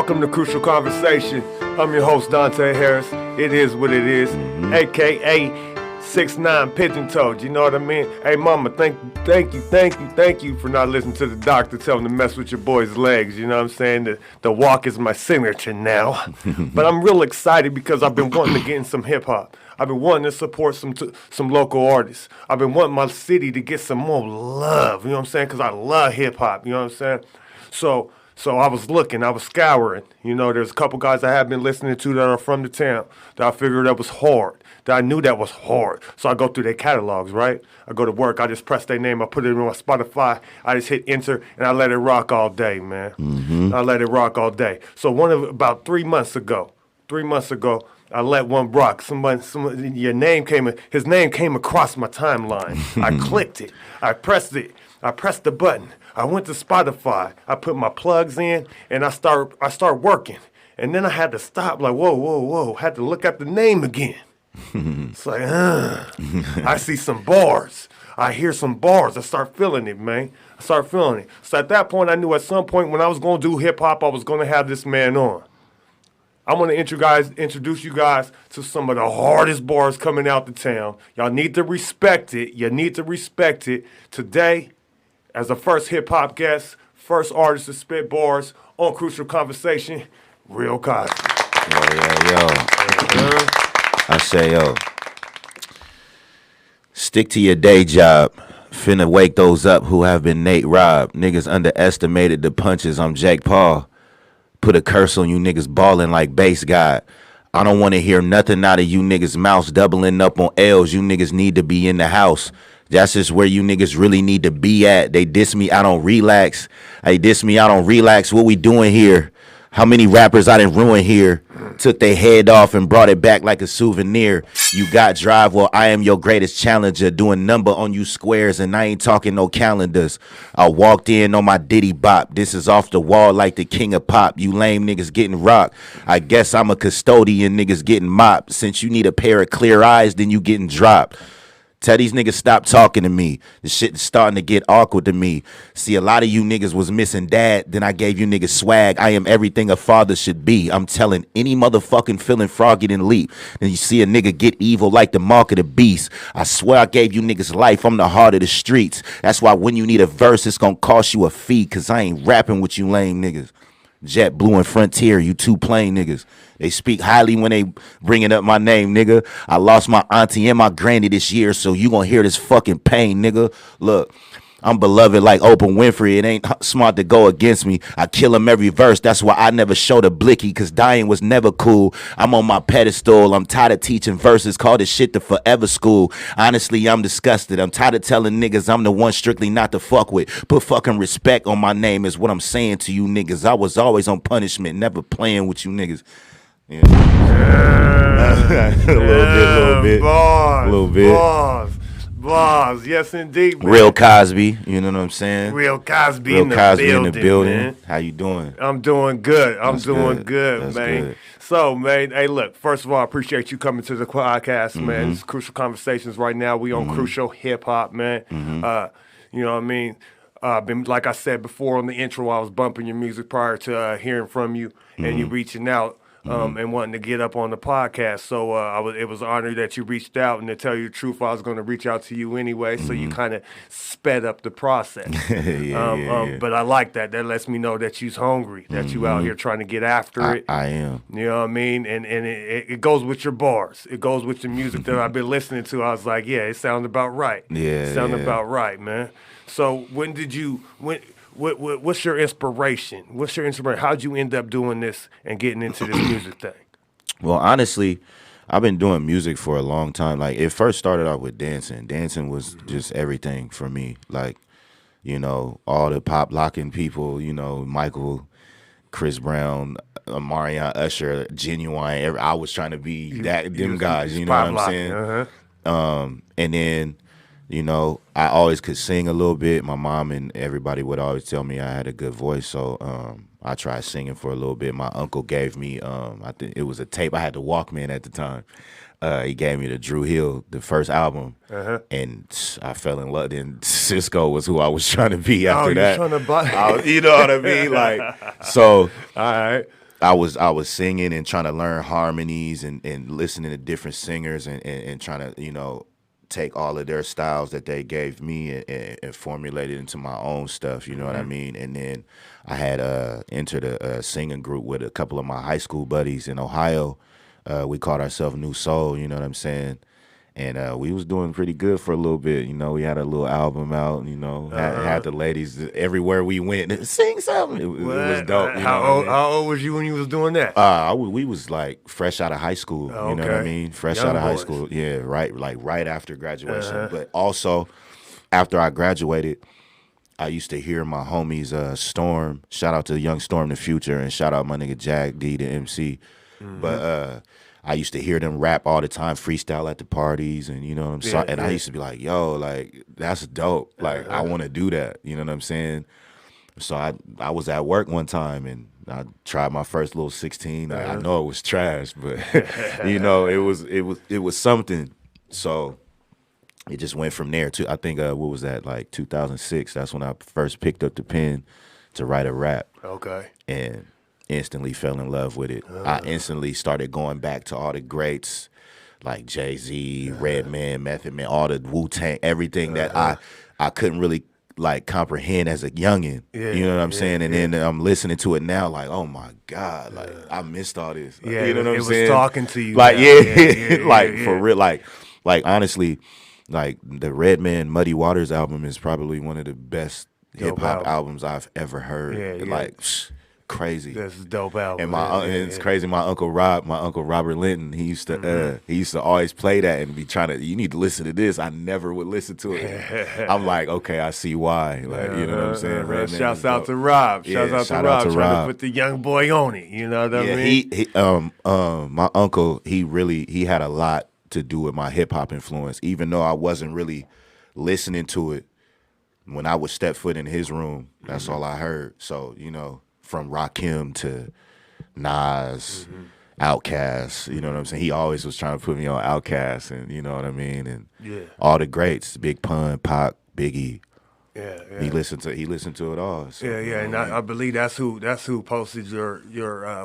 Welcome to Crucial Conversation. I'm your host, Dante Harris. It is what it is, a.k.a. 6'9" Pigeon Toed. You know what I mean? Hey, mama, thank you for not listening to the doctor tell him to mess with your boy's legs. You know what I'm saying? The walk is my signature now. But I'm real excited because I've been wanting to get in some hip-hop. I've been wanting to support some local artists. I've been wanting my city to get some more love. You know what I'm saying? Because I love hip-hop. You know what I'm saying? So I was looking, I was scouring. You know, there's a couple guys I have been listening to that are from the town that I figured that was hard, that I knew that was hard. So I go through their catalogs, right? I go to work, I just press their name, I put it in my Spotify, I just hit enter, and I let it rock all day, man. I let it rock all day. So about 3 months ago, I let one rock. His name came across my timeline. I clicked it. I pressed the button. I went to Spotify. I put my plugs in, and I start working. And then I had to stop, like, whoa. Had to look at the name again. It's like, I see some bars. I hear some bars. I start feeling it, man. So at that point, I knew at some point when I was going to do hip-hop, I was going to have this man on. I'm going to introduce you guys to some of the hardest bars coming out the town. Y'all need to respect it. You need to respect it. Today, as the first hip-hop guest, first artist to spit bars on Crucial Conversation, Real Kozby. Yo. I say, yo, stick to your day job. Finna wake those up who have been Nate robbed. Niggas underestimated the punches. I'm Jake Paul. Put a curse on you niggas balling like base god. I don't want to hear nothing out of you niggas' mouths doubling up on L's. You niggas need to be in the house. That's just where you niggas really need to be at. They diss me, I don't relax. What we doing here? How many rappers I done ruin here? Took their head off and brought it back like a souvenir. You got drive, well, I am your greatest challenger. Doing number on you squares, and I ain't talking no calendars. I walked in on my Diddy bop. This is off the wall like the king of pop. You lame niggas getting rocked. I guess I'm a custodian, niggas getting mopped. Since you need a pair of clear eyes, then you getting dropped. Tell these niggas stop talking to me. The shit is starting to get awkward to me. See, a lot of you niggas was missing dad. Then I gave you niggas swag. I am everything a father should be. I'm telling any motherfucking feeling froggy than leap. Then you see a nigga get evil like the mark of the beast. I swear I gave you niggas life. I'm the heart of the streets. That's why when you need a verse, it's gonna cost you a fee. Cause I ain't rapping with you lame niggas. Jet Blue and Frontier, you two plain niggas. They speak highly when they bringing up my name, nigga. I lost my auntie and my granny this year, so you gonna hear this fucking pain, nigga. Look, I'm beloved like Oprah Winfrey. It ain't smart to go against me. I kill him every verse. That's why I never showed a blicky, cause dying was never cool. I'm on my pedestal. I'm tired of teaching verses. Call this shit the forever school. Honestly, I'm disgusted. I'm tired of telling niggas I'm the one strictly not to fuck with. Put fucking respect on my name is what I'm saying to you niggas. I was always on punishment, never playing with you niggas. Yeah. A little bit. Bars, yes indeed, man. Real Kozby, you know what I'm saying? Real Kozby in the building, man. How you doing? I'm doing good. I'm doing good, That's man. good. So, man, hey, look, first of all, I appreciate you coming to the podcast, man. It's Crucial Conversations right now. We on Crucial Hip Hop, man. You know what I mean? Been, like I said before on the intro, I was bumping your music prior to hearing from you and you reaching out. And wanting to get up on the podcast. So it was an honor that you reached out, and to tell you the truth, I was going to reach out to you anyway, so you kind of sped up the process. But I like that. That lets me know that you's hungry, that you out here trying to get after it. I am. You know what I mean? And it goes with your bars. It goes with the music that I've been listening to. I was like, yeah, it sounds about right. Yeah, about right, man. So what's your inspiration? How'd you end up doing this and getting into this music thing? Well, honestly, I've been doing music for a long time. Like, it first started out with dancing. Dancing was just everything for me. Like, you know, all the pop locking people, you know, Michael, Chris Brown, Marion Usher, Genuine. I was trying to be them guys, you know what I'm saying? And then, you know, I always could sing a little bit. My mom and everybody would always tell me I had a good voice, so I tried singing for a little bit. My uncle gave me, I think it was a tape. I had the Walkman at the time. He gave me the Drew Hill, the first album, and I fell in love. Then Cisco was who I was trying to be after that. Trying to buy. You know what I mean? Like, so all right. I was singing and trying to learn harmonies and listening to different singers and trying to, you know, take all of their styles that they gave me and formulate it into my own stuff, you know what I mean? And then I had entered a singing group with a couple of my high school buddies in Ohio. We called ourselves New Soul, you know what I'm saying? And we was doing pretty good for a little bit. You know, we had a little album out, you know, had the ladies everywhere we went, sing something. It was dope. How old was you when you was doing that? We was like fresh out of high school. Oh, you know what I okay. mean? Fresh Young out of high boys. school. Yeah, right after graduation. But also, after I graduated, I used to hear my homies Storm. Shout out to Young Storm the Future, and shout out my nigga Jack D the MC. But I used to hear them rap all the time, freestyle at the parties, and you know what I'm saying. And I used to be like, "Yo, like that's dope. Like I want to do that." You know what I'm saying? So I was at work one time and I tried my first little 16. I know it was trash, but you know it was something. So it just went from there too. I think what was that, like 2006? That's when I first picked up the pen to write a rap. Okay. And instantly fell in love with it. I instantly started going back to all the greats like Jay-Z, Redman, Method Man, all the Wu-Tang, everything that I couldn't really like comprehend as a youngin'. You know what I'm saying? And then I'm listening to it now like, oh my God, like I missed all this. Like, you know what I'm saying? It was talking to you. Like, now. Like for real, like honestly, like the Redman Muddy Waters album is probably one of the best hip hop albums I've ever heard. Like crazy. That's a dope album. And it's crazy. My uncle Robert Linton, he used to always play that and be trying to. You need to listen to this. I never would listen to it. I'm like, okay, I see why. Like, you know what I'm saying? Redman Shouts out to Rob. Shouts out to Rob. Trying to put the young boy on it. You know what I mean? My uncle, he had a lot to do with my hip hop influence, even though I wasn't really listening to it. When I would step foot in his room, that's all I heard. So, you know, from Rakim to Nas, Outkast, you know what I'm saying? He always was trying to put me on Outkast, and you know what I mean? And all the greats, Big Pun, Pac, Biggie. Yeah. He listened to it all. So, And I believe that's who posted your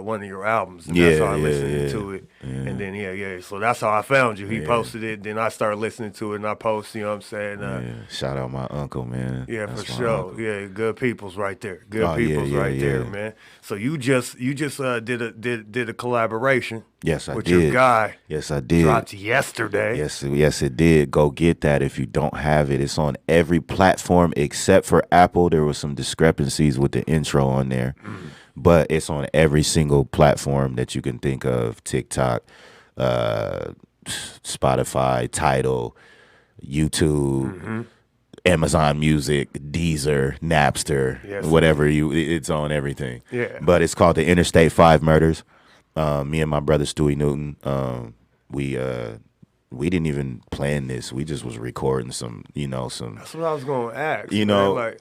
one of your albums. And that's how I listened to it. And then so that's how I found you. He posted it, then I started listening to it, and I posted. You know what I'm saying? Shout out my uncle, man. Yeah, that's for sure. Uncle. Yeah, good people's right there. Good people's right there, man. So you just did a collaboration. Yes, I with did. Your guy. Yes, I did. Dropped yesterday. Yes, it did. Go get that if you don't have it. It's on every platform except for Apple. There were some discrepancies with the intro on there, but it's on every single platform that you can think of: TikTok, Spotify, Tidal, YouTube, Amazon Music, Deezer, Napster, whatever it's on everything. Yeah. But it's called the Interstate 5 Murders. Me and my brother Stewie Newton, we didn't even plan this. We just was recording some. That's what I was gonna ask. You man. know, like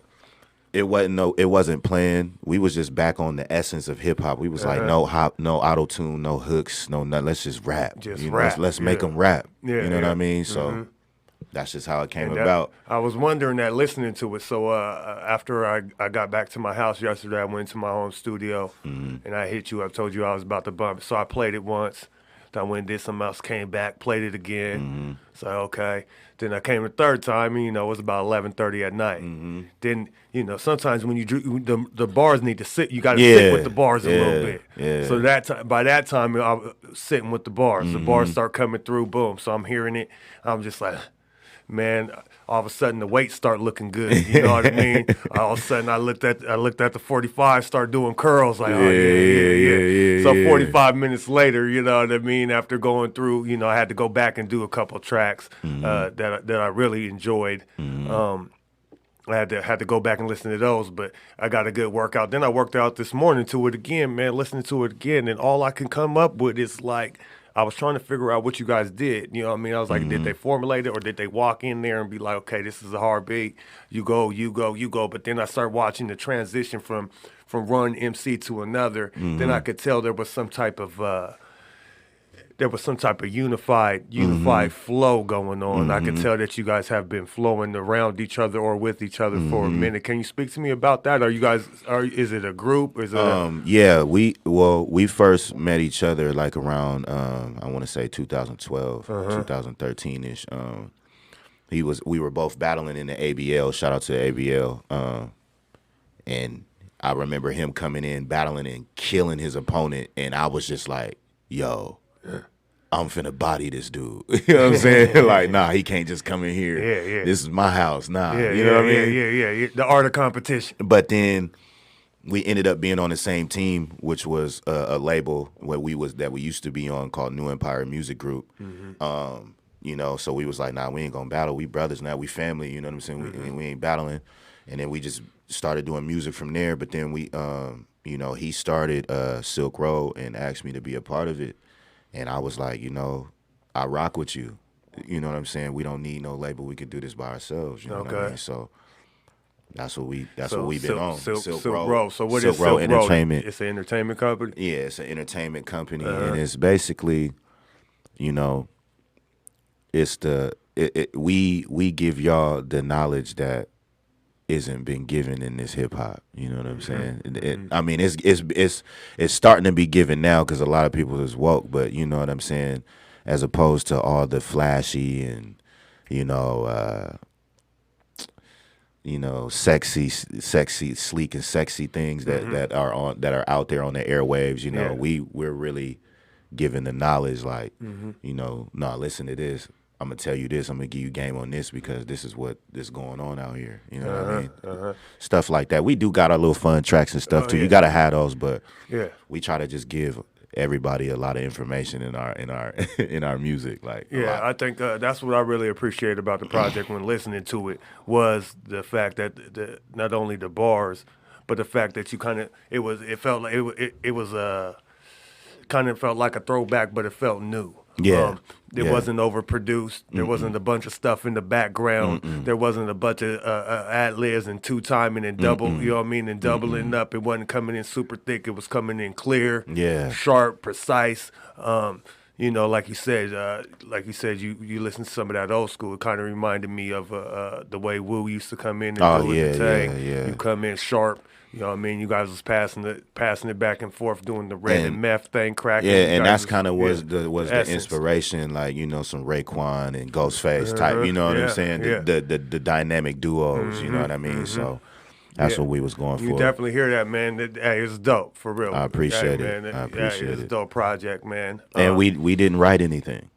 it wasn't planned. We was just back on the essence of hip hop. We was like, no auto tune, no hooks, no nothing. Let's just rap. Rap. Let's make them rap. Yeah, you know what I mean? So that's just how it came about. I was wondering that listening to it. So after I got back to my house yesterday, I went to my home studio and I hit you up, told you I was about to bump it. So I played it once. Then I went and did something else, came back, played it again. So okay. Then I came the third time, and, it was about 11:30 at night. Then, sometimes when you the bars need to sit, you got to sit with the bars a little bit. Yeah. So by that time, I was sitting with the bars. The bars start coming through, boom. So I'm hearing it. I'm just like, man, all of a sudden the weights start looking good. You know what I mean? All of a sudden I looked at the 45, start doing curls. Like, yeah. So 45 minutes later, you know what I mean? After going through, I had to go back and do a couple tracks that I really enjoyed. I had to go back and listen to those, but I got a good workout. Then I worked out this morning to it again, man, listening to it again, and all I can come up with is like, I was trying to figure out what you guys did. You know what I mean? I was like, did they formulate it or did they walk in there and be like, okay, this is a hard beat. You go. But then I started watching the transition from one MC to another. Then I could tell there was some type of there was some type of unified flow going on. I can tell that you guys have been flowing around each other or with each other for a minute. Can you speak to me about that? Is it a group? Is it Yeah, we first met each other like around I want to say 2012, 2013ish. We were both battling in the ABL. Shout out to the ABL. And I remember him coming in, battling and killing his opponent, and I was just like, yo, I'm finna body this dude. You know what I'm saying? Like, nah, he can't just come in here. Yeah. This is my house. Nah. Yeah, you know what I mean? Yeah. The art of competition. But then we ended up being on the same team, which was a label that we used to be on called New Empire Music Group. You know, so we was like, nah, we ain't gonna battle. We brothers now. We family. You know what I'm saying? We ain't battling. And then we just started doing music from there. But then we, you know, he started Silk Road and asked me to be a part of it. And I was like, you know, I rock with you. You know what I'm saying? We don't need no label. We could do this by ourselves. You know what I mean? So that's what we've been on. Silk Road. So what Silk is Silk Road? Entertainment. It's an entertainment company? Yeah, it's an entertainment company. And it's basically, you know, we give y'all the knowledge that isn't been given in this hip hop. You know what I'm saying? I mean, it's starting to be given now because a lot of people is woke. But you know what I'm saying? As opposed to all the flashy and sexy, sleek and sexy things that are out there on the airwaves. You know, we're really giving the knowledge like, nah, listen to this. I'm gonna tell you this. I'm gonna give you game on this because this is what is going on out here. You know what I mean? Stuff like that. We do got our little fun tracks and stuff too. You gotta have those, but we try to just give everybody a lot of information in our music. Like I think that's what I really appreciate about the project when listening to it was the fact that not only the bars, but the fact that you kind of it felt like a throwback, but it felt new. It wasn't overproduced. There wasn't a bunch of stuff in the background. There wasn't a bunch of ad-libs and two-timing and double, you know what I mean, and doubling up. It wasn't coming in super thick. It was coming in clear, sharp, precise. You know, like you said, you listen to some of that old school. It kind of reminded me of the way Wu used to come in and do it. You come in sharp. You know what I mean? You guys was passing it back and forth, doing the red and meth thing, cracking. Yeah, and that's kind of was the inspiration, like, you know, some Raekwon and Ghostface type, you know what I'm saying? The dynamic duos, you know what I mean? So that's what we was going for. You definitely hear that, man. Hey, it's dope, for real. I appreciate it. Man. I appreciate it. It's a dope project, man. And we didn't write anything.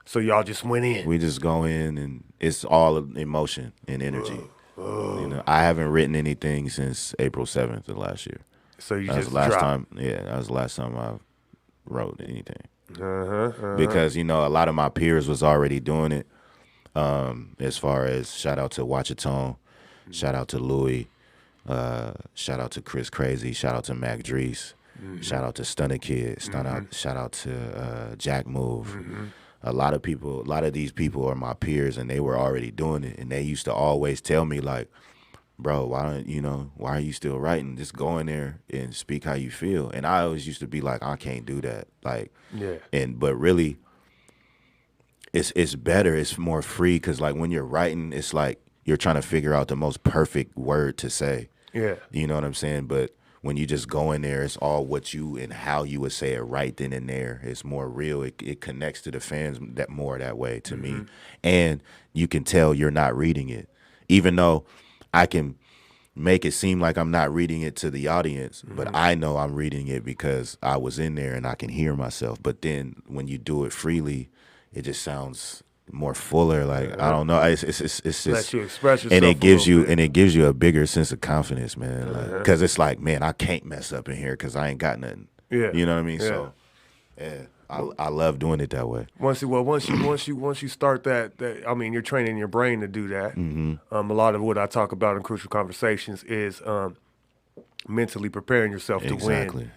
So y'all just went in. We just go in, and it's all emotion and energy. You know, I haven't written anything since April 7th of last year. So you that just was the last dropped. time. Yeah, that was the last time I wrote anything. Because you know, a lot of my peers was already doing it. As far as shout out to Watchatone, shout out to Louis, shout out to Chris Crazy, shout out to Mac Drees, shout out to Stunner Kid, shout out to Jack Move. A lot of these people are my peers, and they were already doing it. And they used to always tell me, like, bro, why are you still writing? Just go in there and speak how you feel. And I always used to be like, I can't do that. Like, but really, it's better. It's more free because, like, when you're writing, it's like you're trying to figure out the most perfect word to say. Yeah. You know what I'm saying? But when you just go in there, it's all what you and how you would say it right then and there. It's more real. It connects to the fans that way to me. And you can tell you're not reading it. Even though I can make it seem like I'm not reading it to the audience, but I know I'm reading it because I was in there and I can hear myself. But then when you do it freely, it just sounds more fuller. Like, I don't know. It's just let you express yourself, and it gives you a bigger sense of confidence, man. Like, because it's like, man, I can't mess up in here because I ain't got nothing. Yeah, you know what I mean. Yeah. So, I love doing it that way. Once you start that, I mean, you're training your brain to do that. A lot of what I talk about in Crucial Conversations is mentally preparing yourself to win.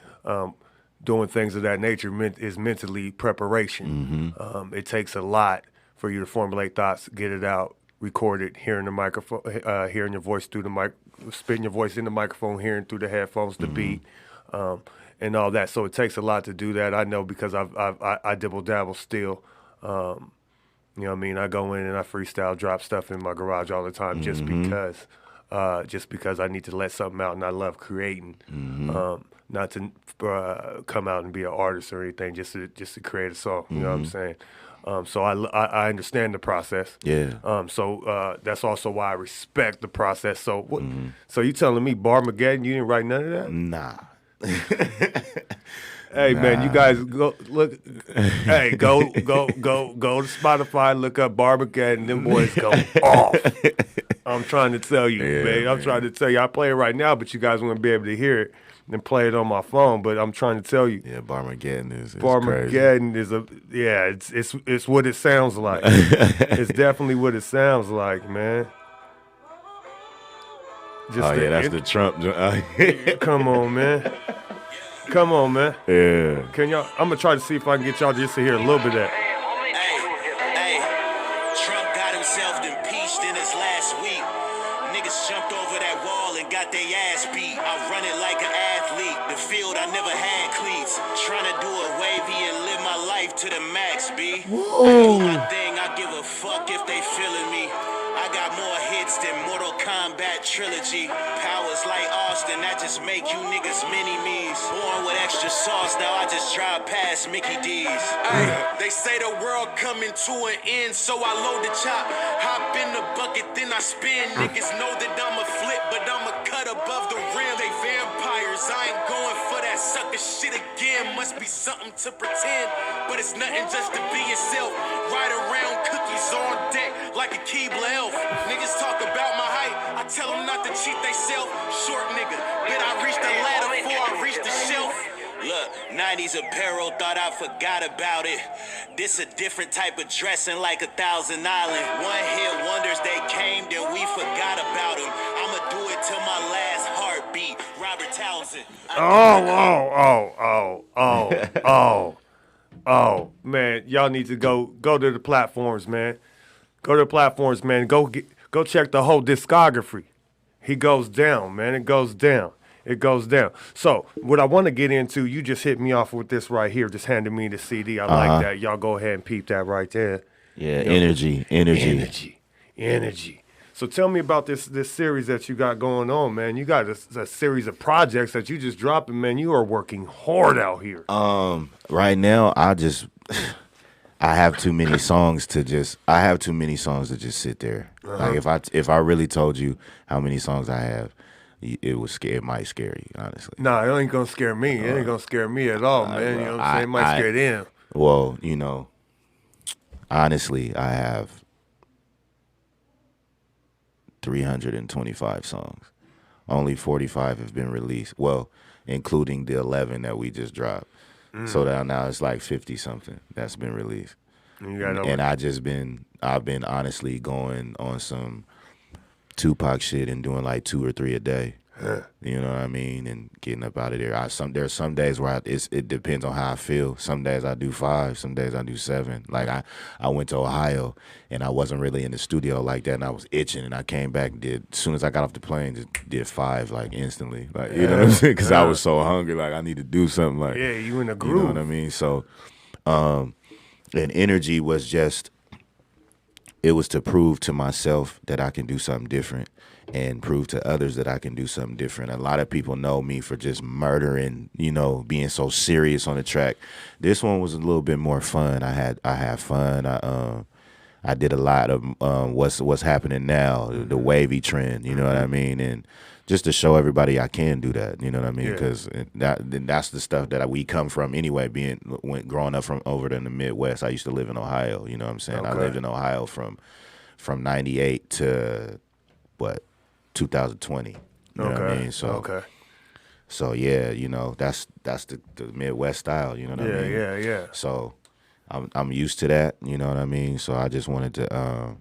Doing things of that nature is mentally preparation. It takes a lot for you to formulate thoughts, get it out, record it, hearing the microphone, hearing your voice through the mic, spitting your voice in the microphone, hearing through the headphones the beat. and all that. So it takes a lot to do that. I know because I dibble dabble still. You know what I mean? I go in and I freestyle, drop stuff in my garage all the time just because I need to let something out, and I love creating. Not to come out and be an artist or anything, just to create a song. You know what I'm saying? So I understand the process. Yeah. So that's also why I respect the process. So what? So you telling me Barmageddon? You didn't write none of that? Nah. Hey man, you guys go look. Hey, go to Spotify, look up Barmageddon. Them boys go off. I'm trying to tell you, man. I'm trying to tell you. I play it right now, but you guys wouldn't be able to hear it and play it on my phone. But I'm trying to tell you. Yeah, Barmageddon is Barmageddon crazy. It's what it sounds like. It's definitely what it sounds like, man. That's the Trump. Come on, man. Come on, man. Yeah. Can y'all? I'm gonna try to see if I can get y'all just to hear a little bit of that. Hey, Trump got himself impeached in his last week. Niggas jumped over that wall and got their ass beat. I run it like an athlete. The field I never had cleats. Trying to do it wavy and live my life to the max, B. I do my thing. I give a fuck if they feeling me. I got more hits than Mortal Kombat trilogy. Powers like Austin, that just make you niggas mini-me's. Born with extra sauce, now I just drive past Mickey D's. Ay, they say the world coming to an end, so I load the chop. Hop in the bucket, then I spin. Niggas know that I'ma flip, but I'ma cut above the rim. They vampires, I ain't going for that sucker shit again. Must be something to pretend, but it's nothing just to be yourself. Ride around cookies on deck like a Keebler elf. Niggas talk about my height, I tell them not to cheat they self. Short nigga, bet I reached the ladder before I reached the shelf. Look, 90s apparel, thought I forgot about it. This a different type of dressing like 1,000 Island. One hit wonders, they came, then we forgot about them. I'ma do it till my last heartbeat. Robert Townsend. Oh, man, y'all need to go to the platforms, man. Go to the platforms, man. Go check the whole discography. He goes down, man. It goes down. It goes down. So what I want to get into, you just hit me off with this right here. Just handed me the CD. I like that. Y'all go ahead and peep that right there. Yeah, you know? Energy. So tell me about this series that you got going on, man. You got a series of projects that you just dropped, and man, you are working hard out here. Right now, I have too many songs to just sit there. Like if I really told you how many songs I have, it might scare you, honestly. Nah, it ain't gonna scare me. It ain't gonna scare me at all, man. You know what I'm saying? It might scare them. Well, honestly, I have 325 songs. Only 45 have been released. Well, including the 11 that we just dropped. So now it's like 50 something that's been released. And I've been honestly going on some Tupac shit and doing like 2 or 3 a day. You know what I mean? And getting up out of there. There's some days where it depends on how I feel. Some days I do 5, some days I do 7. Like I went to Ohio and I wasn't really in the studio like that, and I was itching, and I came back and as soon as I got off the plane, just did 5 like instantly. Like, you know what I'm saying? Because I was so hungry, like I need to do something. Like, yeah, you in the groove. You know what I mean? So, and energy was just, it was to prove to myself that I can do something different and prove to others that I can do something different. A lot of people know me for just murdering, being so serious on the track. This one was a little bit more fun. I had fun. I did a lot of what's happening now, the wavy trend, you know what I mean? And just to show everybody I can do that, you know what I mean? Because that's the stuff that we come from anyway, growing up from over in the Midwest. I used to live in Ohio, you know what I'm saying? Okay. I lived in Ohio from 98 to, 2020. You know what I mean? So yeah, that's the Midwest style, you know what I mean? Yeah. So I'm used to that, you know what I mean? So I just wanted to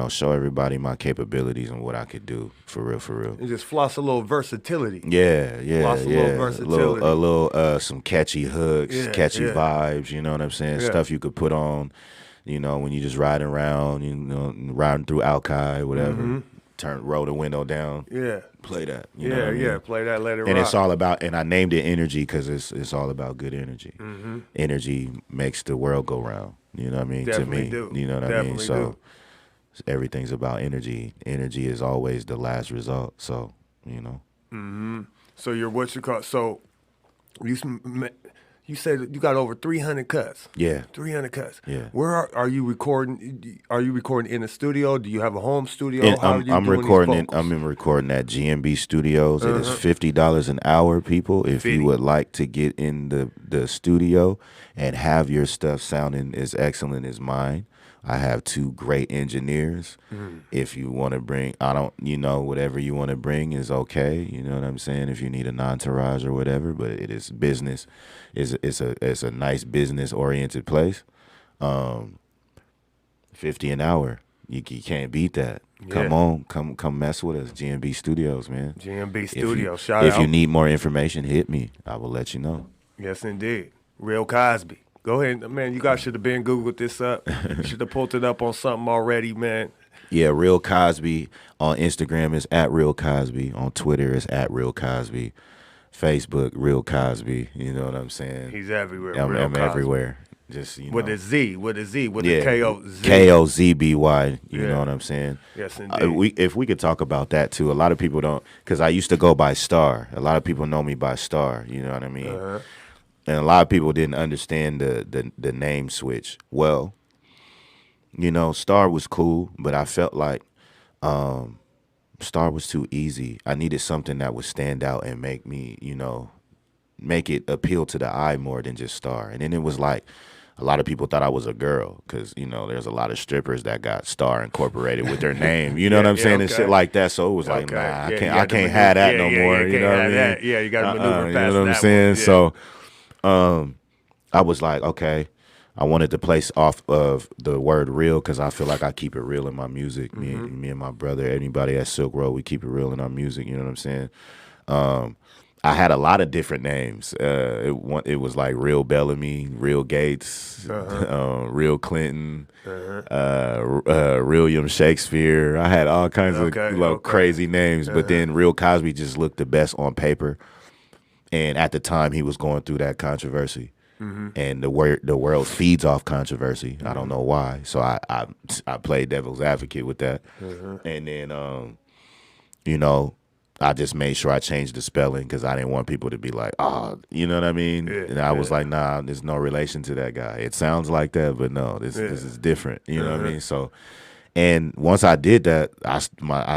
show everybody my capabilities and what I could do for real. And just floss a little versatility. Yeah. Floss a little versatility. A little some catchy hooks, catchy vibes, you know what I'm saying? Yeah. Stuff you could put on, when you just riding around, riding through Alki, whatever. roll the window down. Yeah. Play that. You know what I mean? Play that, let it rock. And it's all about, and I named it energy because it's all about good energy. Mm-hmm. Energy makes the world go round. You know what I mean? Definitely to me, do. you know what I mean? Definitely So do. everything's about energy. Energy is always the last result. So, you know. Mm-hmm. So you're what you call, so you said you got over 300 cuts. Yeah. 300 cuts. Yeah. Where are you recording? Are you recording in a studio? Do you have a home studio? And How are you I'm doing recording. these vocals? I'm recording at GMB Studios. It is $50 an hour, people. If 50. you would like to get in the studio and have your stuff sounding as excellent as mine, I have 2 great engineers. If you want to bring, whatever you want to bring is okay. You know what I'm saying? If you need an entourage or whatever, but it is business. It's a nice business oriented place. 50 an hour. You can't beat that. Yeah. Come on, come mess with us. GMB Studios, man. GMB Studio. Shout out. If you need more information, hit me. I will let you know. Yes, indeed. Real Kozby. Go ahead, man. You guys should have been Googled this up. Should have pulled it up on something already, man. Yeah, Real Kozby on Instagram is at Real Kozby. On Twitter is at Real Kozby. Facebook, Real Kozby. You know what I'm saying? He's everywhere. I'm Real Kozby. everywhere. Just With a Z, with yeah, a K-O-Z. Kozby. You Yeah. know what I'm saying? Yes, indeed. If we could talk about that too. A lot of people don't, because I used to go by Star. A lot of people know me by Star. You know what I mean? And a lot of people didn't understand the name switch. Well, you know, Star was cool, but I felt like Star was too easy. I needed something that would stand out and make me, make it appeal to the eye more than just Star. And then it was like, a lot of people thought I was a girl because, there's a lot of strippers that got Star incorporated with their name. You know what I'm saying? And shit like that. So it was like, nah, I can't have that no more. You know what I mean? Yeah, you got to maneuver past that. You know what I'm saying? So I was like, okay, I wanted to place off of the word real because I feel like I keep it real in my music. Me and my brother, anybody at Silk Road, we keep it real in our music. You know what I'm saying? I had a lot of different names. It was like Real Bellamy, Real Gates, Real Clinton, William Shakespeare. I had all kinds of crazy names, but then Real Kozby just looked the best on paper. And at the time, he was going through that controversy. And the world feeds off controversy. I don't know why. So I played devil's advocate with that. And then, I just made sure I changed the spelling because I didn't want people to be like, oh, you know what I mean? Yeah, and I was like, nah, there's no relation to that guy. It sounds like that, but no, this is different. You know what I mean? So, and once I did that, I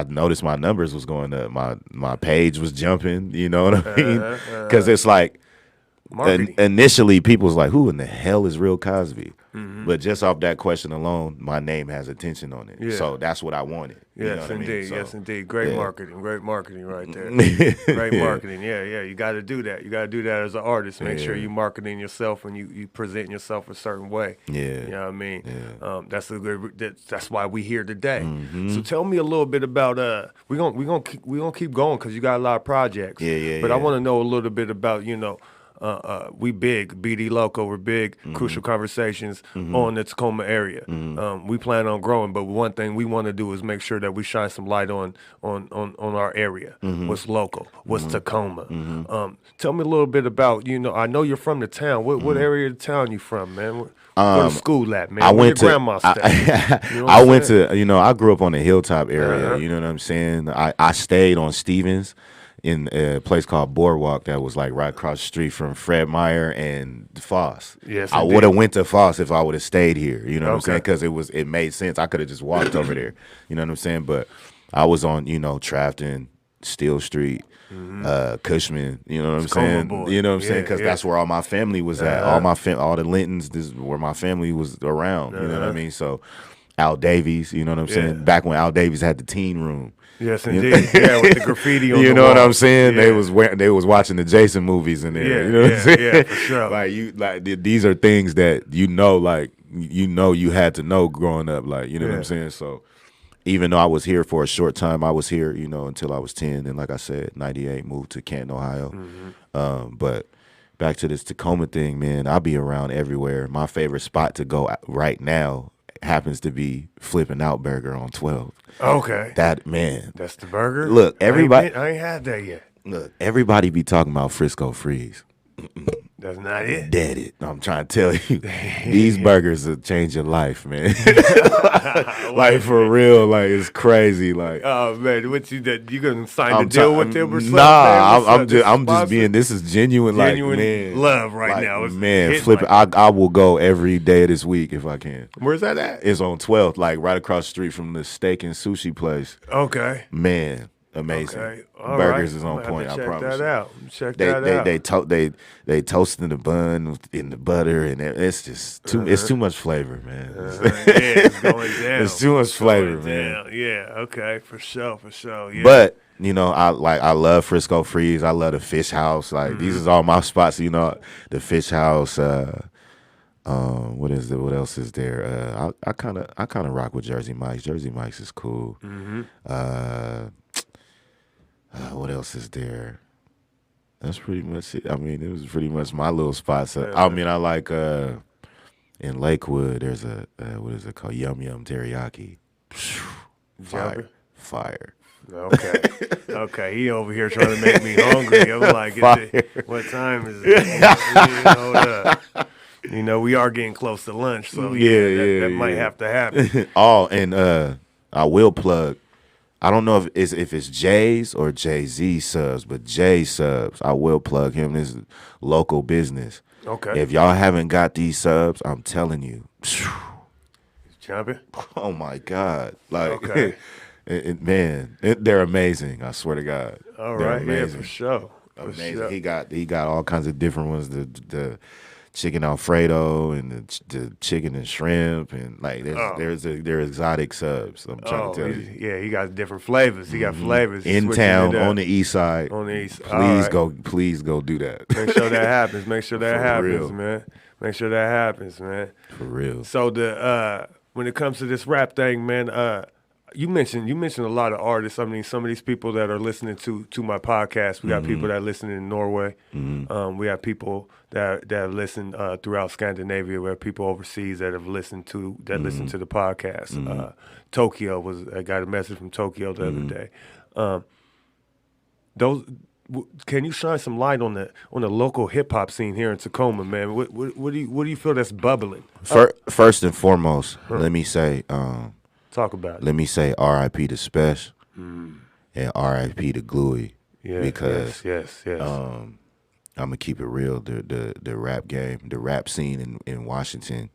noticed my numbers was going up. My page was jumping. You know what I mean? Because it's like, initially people was like, who in the hell is Real Kozby? But just off that question alone, my name has attention on it. Yeah. So that's what I wanted. Yes, you know what indeed. I mean? So, yes, indeed. Great marketing right there. Great marketing. Yeah. You got to do that. You got to do that as an artist. Make sure you marketing yourself and you present yourself a certain way. Yeah. You know what I mean? Yeah. That's why we here today. So tell me a little bit about we gonna keep going because you got a lot of projects. But I want to know a little bit about we big, BD Loco, we're big, Crucial Conversations on the Tacoma area. We plan on growing, but one thing we want to do is make sure that we shine some light on our area. What's local? What's Tacoma? Tell me a little bit about, I know you're from the town. What area of the town you from, man? Go to school at, man. I went to grandma stay? I grew up on the Hilltop area. You know what I'm saying? I stayed on Stevens in a place called Boardwalk that was like right across the street from Fred Meyer and Foss. Yes, I would have went to Foss if I would have stayed here. You know what I'm saying? Because it made sense. I could have just walked over there. You know what I'm saying? But I was on Trafton, Steel Street, Cushman. You know what I'm saying? Boy. You know what I'm saying? Because that's where all my family was at. All the Lintons. This is where my family was around. You know what I mean? So Al Davies. You know what I'm saying? Back when Al Davies had the teen room. Yes, indeed. Yeah, with the graffiti on the You know wall. what I'm saying? Yeah. They was watching the Jason movies in there. Yeah, you know what I'm saying? Yeah, for sure. These are things that you had to know growing up. Like, you know what I'm saying? So even though I was here for a short time, I was here, until I was 10. And like I said, 98, moved to Canton, Ohio. But back to this Tacoma thing, man, I'll be around everywhere. My favorite spot to go right now happens to be Flipping Out Burger on 12th. Okay. That, man. That's the burger? Look, everybody. I ain't had that yet. Look, everybody be talking about Frisco Freeze. That's not it. Dead it. I'm trying to tell you, these burgers will change your life, man. Like for real, like it's crazy. Like, oh man, what you gonna sign a deal with them or something? Nah, I'm just being. This is genuine, genuine like man, love right like, now. It's man, flip it. I will go every day of this week if I can. Where's that at? It's on 12th, like right across the street from the steak and sushi place. Okay, man. Amazing. Okay. Burgers is on point. I promise. Check that out. Check that out. They toasting the bun in the butter, and it's just too. It's too much flavor, man. Yeah, it's going down. It's too much flavor, man. Yeah. Okay. For sure. Yeah. But you know, I love Frisco Freeze. I love the Fish House. Like these is all my spots. You know, the Fish House. What is it? What else is there? I kind of rock with Jersey Mike's. Jersey Mike's is cool. What else is there? That's pretty much it. I mean, it was pretty much my little spots. I mean, I like in Lakewood. There's a what is it called? Yum Yum Teriyaki. Fire. Okay. He over here trying to make me hungry. I'm like, what time is it? Hold up. You know, we are getting close to lunch, so that might have to happen. And I will plug. I don't know if it's Jay's or Jay-Z subs, but Jay subs, I will plug him. This is local business. Okay. If y'all haven't got these subs, I'm telling you. Jumping? Oh, my God. Like, okay. They're amazing. I swear to God. All right. Amazing. Yeah, for sure. Amazing. Sure. He got all kinds of different ones. The chicken Alfredo and the chicken and shrimp and like there's exotic subs. I'm trying to tell you. Yeah, he got different flavors. He got flavors in town on the east side. Please go do that. Make sure that happens. Make sure that happens, man. Make sure that happens, man. For real. So when it comes to this rap thing, man, you mentioned a lot of artists. I mean, some of these people that are listening to my podcast. We got people that listen in Norway. We have people that listen throughout Scandinavia. We have people overseas that have listened to listen to the podcast. Tokyo I got a message from Tokyo the other day. Can you shine some light on the local hip hop scene here in Tacoma, man? What do you feel that's bubbling? First and foremost, let me say. Talk about it. Let me say R.I.P. to Spesh and R.I.P. to Gluey. Yeah, because yes. I'm gonna keep it real. The rap game, the rap scene in Washington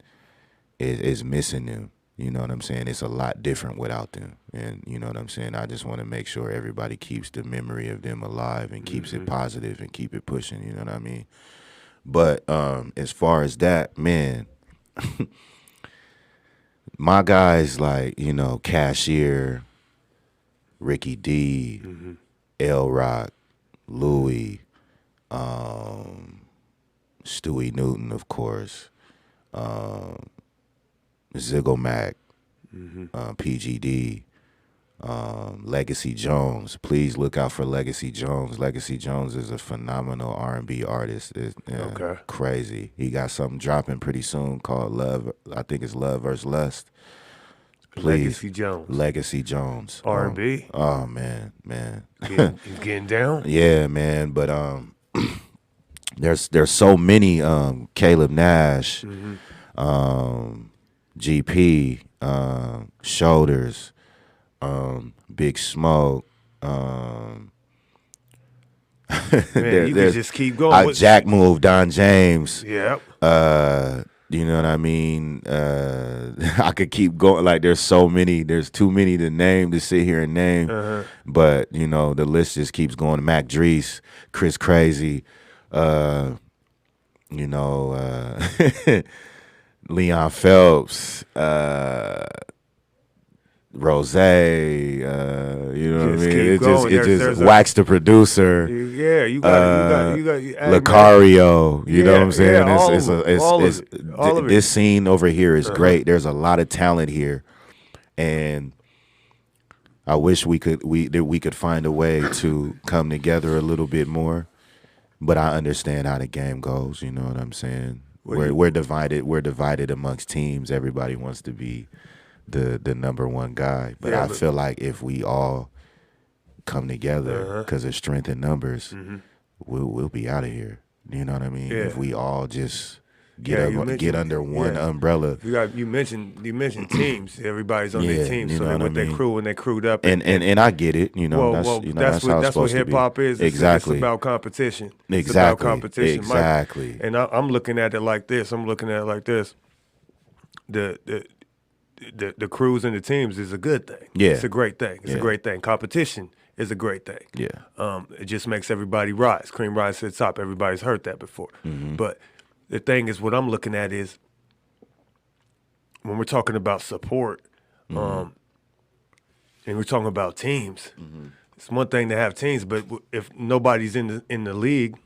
is missing them. You know what I'm saying? It's a lot different without them. And you know what I'm saying? I just want to make sure everybody keeps the memory of them alive and keeps it positive and keep it pushing. You know what I mean? But as far as that, man. My guys like, you know, Cashier, Ricky D, L Rock, Louie, Stewie Newton, of course, Ziggle Mac, PGD, Legacy Jones. Please look out for Legacy Jones. Legacy Jones is a phenomenal R&B artist. Crazy. He got something dropping pretty soon called Love. I think it's Love vs. Lust. Please. Legacy Jones. R&B? Oh, man. He's getting down? Yeah, man. But there's so many. Caleb Nash, GP, Shoulders, Big Smoke. Man, you can just keep going. Jack Move, Don James. Yep. You know what I mean? I could keep going. Like there's so many. There's too many to name to sit here and name. But you know the list just keeps going. Mac Drees, Chris Crazy. You know Leon Phelps. Rose, you know what I mean? It just Wax the producer. Yeah, you got Lucario. You know what I'm saying? This scene over here is great. There's a lot of talent here, and I wish we could find a way to come together a little bit more. But I understand how the game goes. You know what I'm saying? We're divided. We're divided amongst teams. Everybody wants to be the number one guy. But I feel like if we all come together because of strength in numbers, we'll be out of here. You know what I mean? Yeah. If we all just get under one umbrella. You mentioned teams. Everybody's on their team, so they're with their crew and they crewed up. And I get it. You know, that's what hip hop is. Exactly. It's about competition. Exactly. It's about competition. Exactly. And I'm looking at it like this. The crews and the teams is a good thing. Yeah. It's a great thing. It's a great thing. Competition is a great thing. Yeah. It just makes everybody rise. Cream rise to the top. Everybody's heard that before. But the thing is, what I'm looking at is when we're talking about support, and we're talking about teams. It's one thing to have teams, but if nobody's in the league,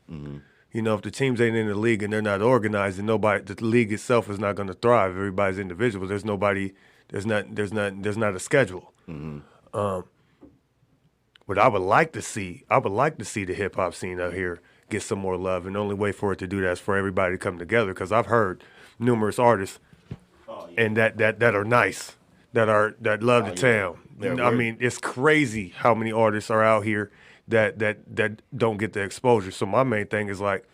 you know, if the teams ain't in the league and they're not organized, and the league itself is not going to thrive. Everybody's individual. There's not a schedule. What I would like to see the hip hop scene out here get some more love, and the only way for it to do that is for everybody to come together. Because I've heard numerous artists, and that are nice, that love the town. I mean, it's crazy how many artists are out here that don't get the exposure. So my main thing is like,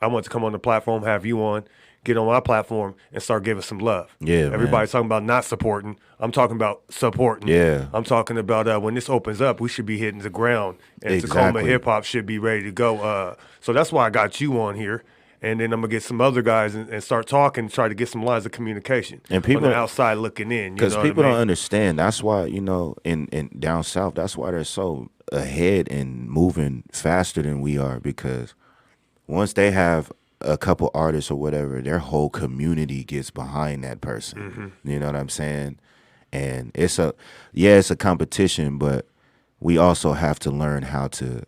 I want to come on the platform, have you on, get on my platform, and start giving some love. Yeah, everybody's talking about not supporting. I'm talking about supporting. Yeah. I'm talking about when this opens up, we should be hitting the ground, and Exactly. Tacoma hip hop should be ready to go. So that's why I got you on here. And then I'm gonna get some other guys and start talking, try to get some lines of communication. And people on the outside looking in, because people don't understand. That's why, you know, in down south, that's why they're so ahead and moving faster than we are. Because once they have a couple artists or whatever, their whole community gets behind that person. You know what I'm saying? And it's a competition, but we also have to learn how to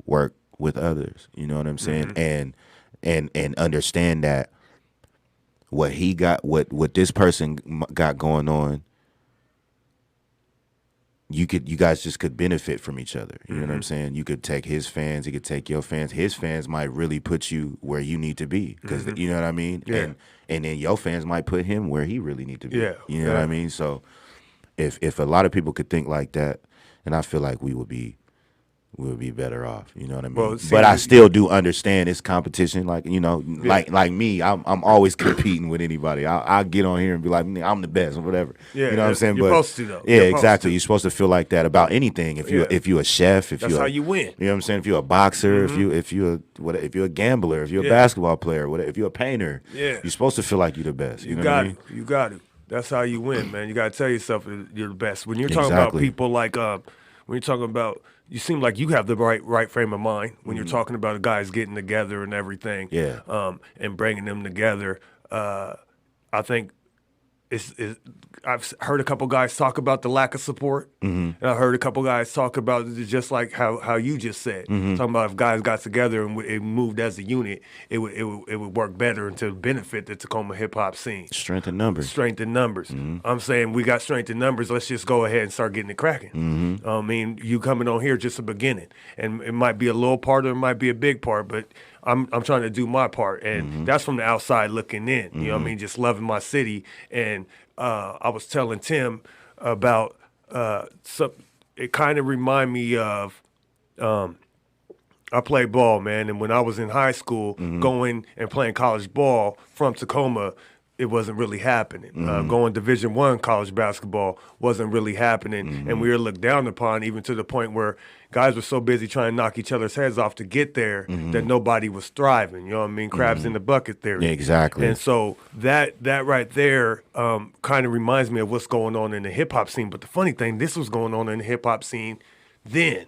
work with others. You know what I'm saying? And understand that what he got, what this person got going on, you guys just could benefit from each other. You know what I'm saying? You could take his fans, he could take your fans. His fans might really put you where you need to be, because you know what I mean? Yeah. And then your fans might put him where he really need to be. Yeah. You know what I mean? So if a lot of people could think like that, and I feel like we would be better off. You know what I mean? Well, see, but I still do understand it's competition. Like, you know, like me, I'm always competing with anybody. I'll get on here and be like, I'm the best or whatever. Yeah, you know what I'm saying? You're but supposed to, though. Yeah, You're exactly. You're supposed to feel like that about anything. If you're a chef, that's how you win. You know what I'm saying? If you're a boxer, if you're a gambler, if you're a basketball player, whatever, if you're a painter, you're supposed to feel like you're the best. You know what I mean? You got it. That's how you win, man. You got to tell yourself that you're the best. When you're talking about people like, when you're talking about, you seem like you have the right frame of mind when you're talking about guys getting together and everything. Yeah. And bringing them together. I think I've heard a couple guys talk about the lack of support, and I heard a couple guys talk about it just like how you just said, talking about if guys got together and it moved as a unit, it would work better and to benefit the Tacoma hip hop scene. Strength in numbers. Strength in numbers. I'm saying we got strength in numbers. Let's just go ahead and start getting it cracking. I mean, you coming on here just a beginning, and it might be a little part or it might be a big part, but I'm trying to do my part, and that's from the outside looking in. You know what I mean? Just loving my city. And I was telling Tim about it kind of remind me of I played ball, man, and when I was in high school, going and playing college ball from Tacoma, it wasn't really happening. Going Division I college basketball wasn't really happening, and we were looked down upon, even to the point where guys were so busy trying to knock each other's heads off to get there that nobody was thriving. You know what I mean? Crabs in the bucket theory. Yeah, exactly. And so that right there kind of reminds me of what's going on in the hip hop scene. But the funny thing, this was going on in the hip hop scene then.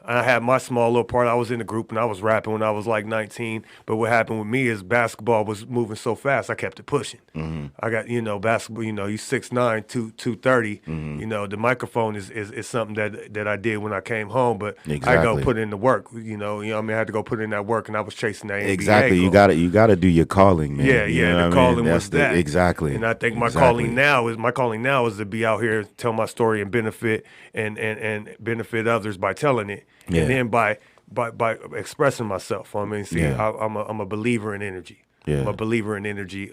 I had my small little part. I was in the group and I was rapping when I was like 19. But what happened with me is basketball was moving so fast, I kept it pushing. I got, basketball, you 6'9", 230. The microphone is something that I did when I came home, but I go put in the work. I had to go put in that work, and I was chasing that NBA Exactly. goal. You gotta do your calling, man. The calling was that. Exactly. And I think my calling now is to be out here, tell my story, and benefit and benefit others by telling it. Yeah. And then by by expressing myself. I mean, see, Yeah. I'm a believer in energy. Yeah. I'm a believer in energy.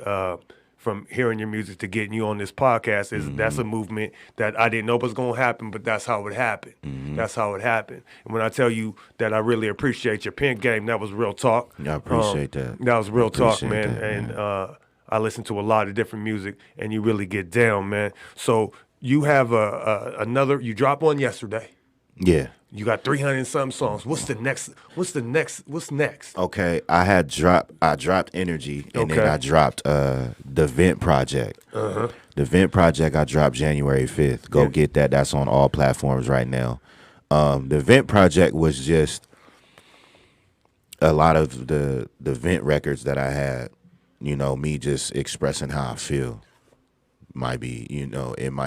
From hearing your music to getting you on this podcast that's a movement that I didn't know was gonna happen, but that's how it happened. That's how it happened. And when I tell you that I really appreciate your pen game, that was real talk. I appreciate that. That was I real talk, appreciate man. that, And man. I listen to a lot of different music, and you really get down, man. So you have another. You dropped one yesterday. Yeah. You got 300 and something songs. What's next? What's next? Okay, I dropped Energy, and then Okay. I dropped the Vent Project. The Vent Project I dropped January 5th. Go Yeah. get that. That's on all platforms right now. The Vent Project was just a lot of the Vent records that I had, me just expressing how I feel. Might be,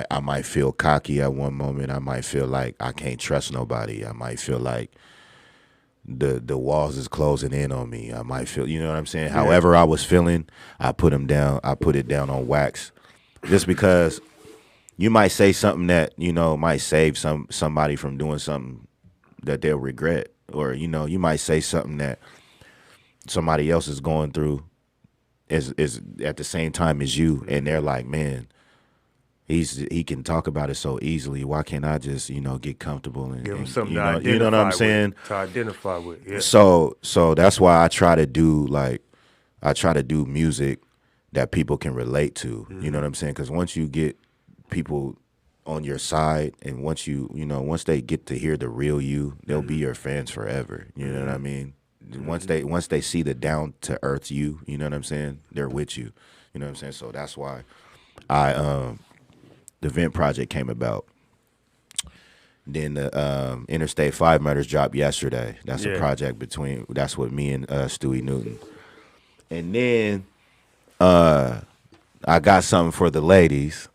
I might feel cocky at one moment. I might feel like I can't trust nobody. I might feel like the walls is closing in on me. I might feel, you know what I'm saying? Yeah. However I was feeling, I put them down. I put it down on wax, just because you might say something that might save somebody from doing something that they'll regret, or you might say something that somebody else is going through is at the same time as you, and they're like, man, he can talk about it so easily. Why can't I just get comfortable and Give them and, something you to know identify you know what I'm with, saying? to identify with. Yeah. So that's why I try to do music that people can relate to. You know what I'm saying? Because once you get people on your side, and once once they get to hear the real you, they'll be your fans forever. You know what I mean? Once they see the down to earth you know what I'm saying? They're with you. You know what I'm saying? So that's why the Vent Project came about. Then the Interstate 5 Murders dropped yesterday. That's Yeah. a project that's with me and Stewie Newton. And then I got something for the ladies.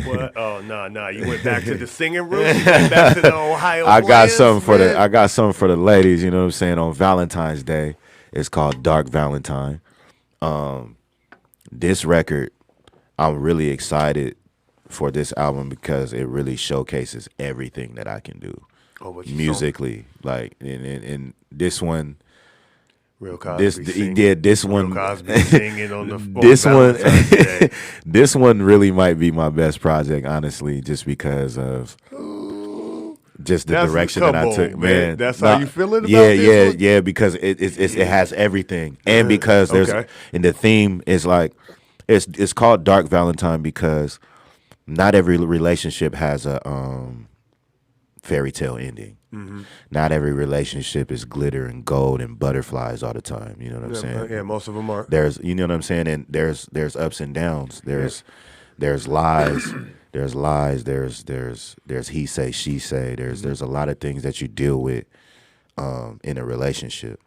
What? Oh no! You went back to the singing room. You went back to the Ohio. I got Players, something for man? I got something for the ladies, you know what I'm saying, on Valentine's Day. It's called Dark Valentine. This record, I'm really excited for this album because it really showcases everything that I can do Oh, what you musically. Like and this one, Real Cosby singing. this Real one, Cosby singing on the this on one, Valentine's Day. this one really might be my best project, honestly, just because of just the That's- direction come that I on, took, man. man. That's how you feeling about yeah, this one? yeah, because it has everything, and because there's Okay. and the theme is like it's called Dark Valentine because not every relationship has a fairy tale ending. Mm-hmm. Not every relationship is glitter and gold and butterflies all the time. You know what I'm saying? Yeah, most of them are. There's, you know what I'm saying, and there's ups and downs. There's lies. There's lies. There's he say, she say. There's a lot of things that you deal with in a relationship.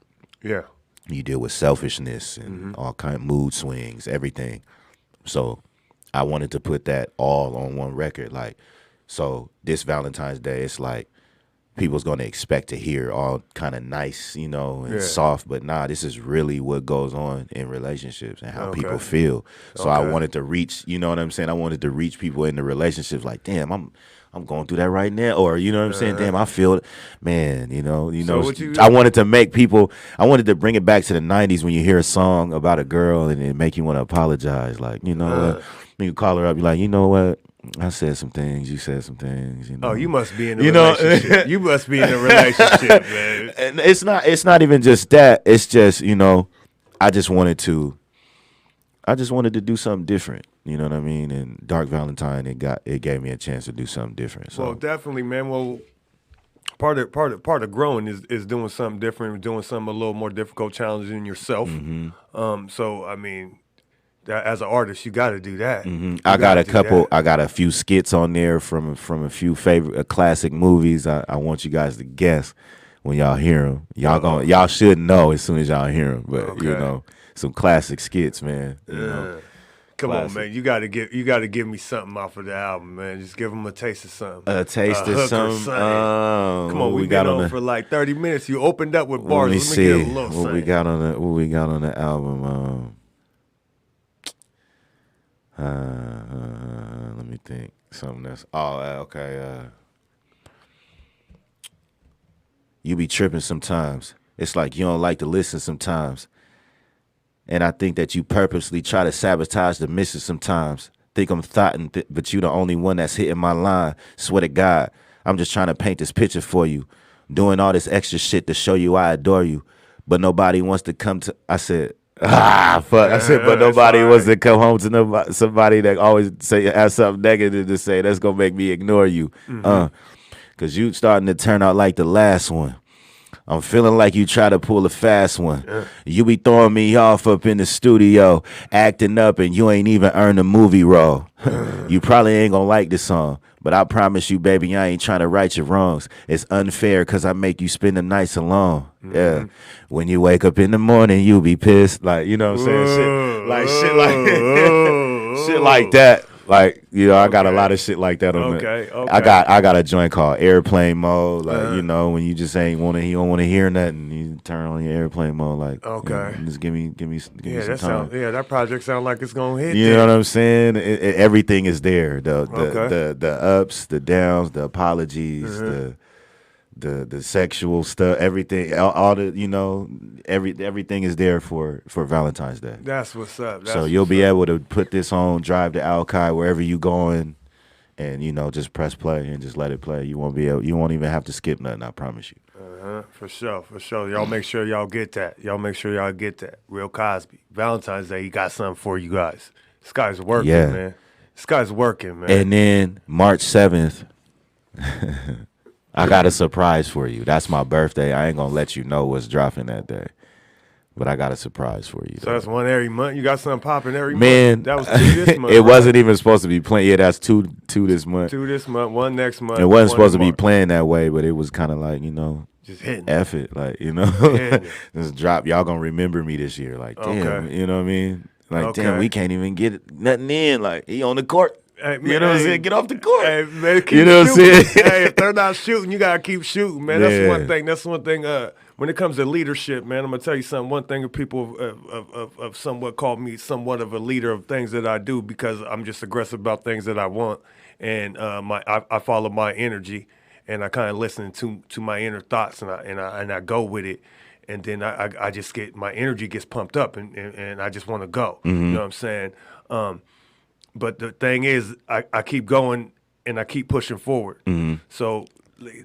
Yeah. You deal with selfishness and all kind of mood swings, everything. So I wanted to put that all on one record. Like, so this Valentine's Day, it's like people's gonna expect to hear all kind of nice, and Yeah. soft, but nah, this is really what goes on in relationships and how Okay. people feel. So I Okay. wanted to reach, you know what I'm saying? I wanted to reach people in the relationships like, damn, I'm going through that right now. Or, you know what I'm saying? Damn, I feel it. Man, what you- I wanted to make people, I wanted to bring it back to the 90s when you hear a song about a girl and it make you want to apologize. Like, what? When you call her up, you're like, you know what? I said some things. You said some things. Oh, you must be in a You know- relationship. You must be in a relationship, man. And it's not even just that. It's just, I just wanted to do something different. You know what I mean? And Dark Valentine, it gave me a chance to do something different. So Well, definitely, man. Well, part of growing is doing something different, doing something a little more difficult, challenging yourself. So I mean, as an artist, you got to do that. I got a gotta do couple. that. I got a few skits on there from a few favorite classic movies. I want you guys to guess when y'all hear them. Y'all should know as soon as y'all hear them. But Okay. some classic skits, man. You know. Come Classic. on, man. You got to give me something off of the album, man. Just give them a taste of something. A taste hook of or something. Come on, what we've been on for like 30 minutes. You opened up with Let bars. me Let me see get a little what something. we got on the album. Let me think. Something that's okay. You be tripping sometimes. It's like you don't like to listen sometimes. And I think that you purposely try to sabotage the mission sometimes. Think I'm thoughtin', but you the only one that's hitting my line. Swear to God, I'm just trying to paint this picture for you. Doing all this extra shit to show you I adore you. But nobody wants to come to, I said, fuck. I said, but nobody wants to come home to somebody that always has something negative to say. That's going to make me ignore you. Because you starting to turn out like the last one. I'm feeling like you try to pull a fast one. You be throwing me off up in the studio, acting up, and you ain't even earned a movie role. You probably ain't gonna like this song, but I promise you, baby, I ain't trying to right your wrongs. It's unfair because I make you spend the nights alone. Yeah. When you wake up in the morning, you be pissed. Like, you know what I'm saying? Shit like that. Like, you know, I got a lot of shit like that on Okay. I got a joint called Airplane Mode. Like, you know, when you just you don't want to hear nothing, you turn on your airplane mode. Like, Okay. You know, just give me some time. That project sounds like it's gonna hit. You know what I'm saying? Everything is there. The ups, the downs, the apologies, the sexual stuff, everything, all the, you know, everything is there for Valentine's Day. That's what's up. So you'll be able to put this on, drive to Alki, wherever you going, and, you know, just press play and just let it play. You won't even have to skip nothing, I promise you. For sure. Y'all make sure y'all get that. Real Kozby. Valentine's Day, he got something for you guys. This guy's working, man. This guy's working, man. And then March 7th, I got a surprise for you. That's my birthday. I ain't gonna let you know what's dropping that day, but I got a surprise for you. So that's one every month. You got something popping every month. That was 2 this month. It wasn't even supposed to be playing. Yeah, that's two this month. 2 this month, 1 next month. It wasn't supposed to be playing that way, but it was kind of like, you know, just hitting. F it, like, you know, just drop. Y'all gonna remember me this year, like, damn, you know what I mean? Like, damn, we can't even get nothing in. Like, he on the court. Hey, man, you know what I'm saying? Get off the court. Hey, man, keep you know what I'm saying? Hey, if they're not shooting, you gotta keep shooting, man. That's one thing. That's one thing. When it comes to leadership, man, I'm gonna tell you something. One thing people of somewhat call me somewhat of a leader of things that I do, because I'm just aggressive about things that I want, and I follow my energy, and I kind of listen to my inner thoughts, and I go with it. And then I just my energy gets pumped up, and I just want to go. You know what I'm saying? But the thing is, I keep going and I keep pushing forward. So